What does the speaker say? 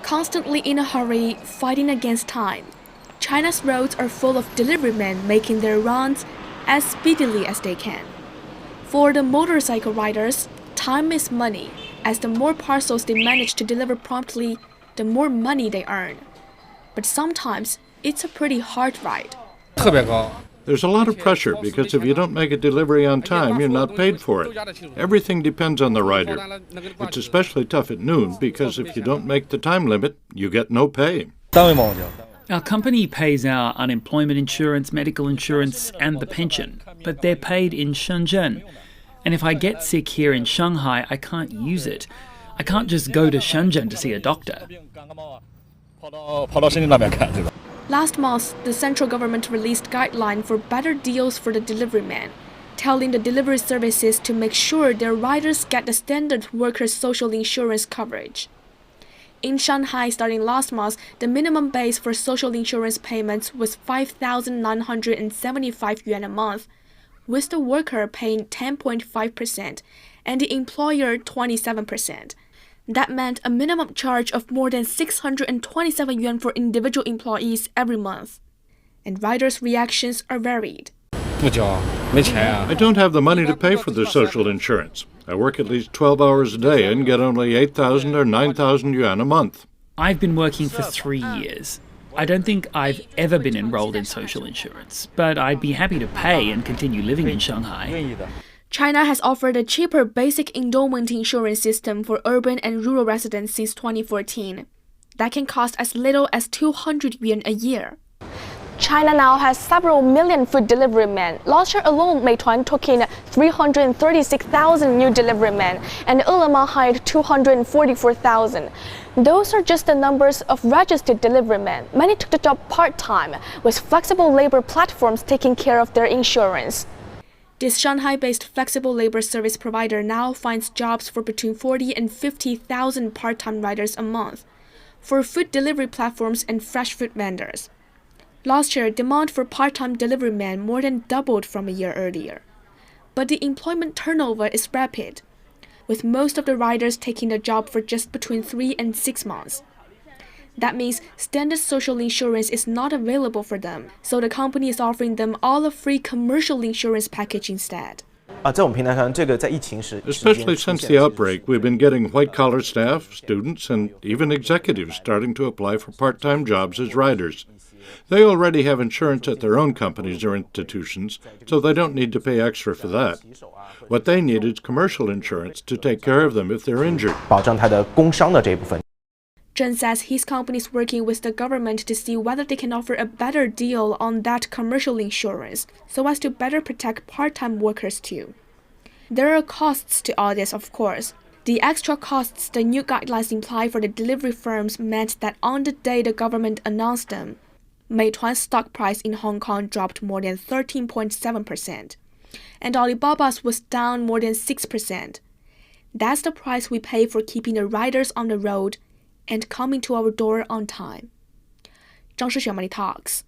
Constantly in a hurry, fighting against time, China's roads are full of delivery men making their runs as speedily as they can. For the motorcycle riders, time is money, as the more parcels they manage to deliver promptly, the more money they earn. But sometimes, it's a pretty hard ride. There's a lot of pressure because if you don't make a delivery on time, you're not paid for it. Everything depends on the rider. It's especially tough at noon because if you don't make the time limit, you get no pay. Our company pays our unemployment insurance, medical insurance, and the pension, but they're paid in Shenzhen. And if I get sick here in Shanghai, I can't use it. I can't just go to Shenzhen to see a doctor. Last month, the central government released guidelines for better deals for the delivery men, telling the delivery services to make sure their riders get the standard workers' social insurance coverage. In Shanghai, starting last month, the minimum base for social insurance payments was 5,975 yuan a month, with the worker paying 10.5% and the employer 27%. That meant a minimum charge of more than 627 yuan for individual employees every month. And riders' reactions are varied. I don't have the money to pay for the social insurance. I work at least 12 hours a day and get only 8,000 or 9,000 yuan a month. I've been working for 3 years. I don't think I've ever been enrolled in social insurance, but I'd be happy to pay and continue living in Shanghai. China has offered a cheaper basic endowment insurance system for urban and rural residents since 2014. That can cost as little as 200 yuan a year. China now has several million food delivery men. Last year alone, Meituan took in 336,000 new delivery men, and Ele.me hired 244,000. Those are just the numbers of registered delivery men. Many took the job part-time, with flexible labor platforms taking care of their insurance. This Shanghai-based flexible labor service provider now finds jobs for between 40 and 50,000 part-time riders a month for food delivery platforms and fresh food vendors. Last year, demand for part-time delivery men more than doubled from a year earlier. But the employment turnover is rapid, with most of the riders taking the job for just between 3 and 6 months. That means standard social insurance is not available for them, so the company is offering them all a free commercial insurance package instead. Especially since the outbreak, we've been getting white-collar staff, students, and even executives starting to apply for part-time jobs as riders. They already have insurance at their own companies or institutions, so they don't need to pay extra for that. What they need is commercial insurance to take care of them if they're injured. Zheng says his company is working with the government to see whether they can offer a better deal on that commercial insurance, so as to better protect part-time workers too. There are costs to all this, of course. The extra costs the new guidelines imply for the delivery firms meant that on the day the government announced them, Meituan's stock price in Hong Kong dropped more than 13.7%, and Alibaba's was down more than 6%. That's the price we pay for keeping the riders on the road and coming to our door on time. 张世雪 Money Talks.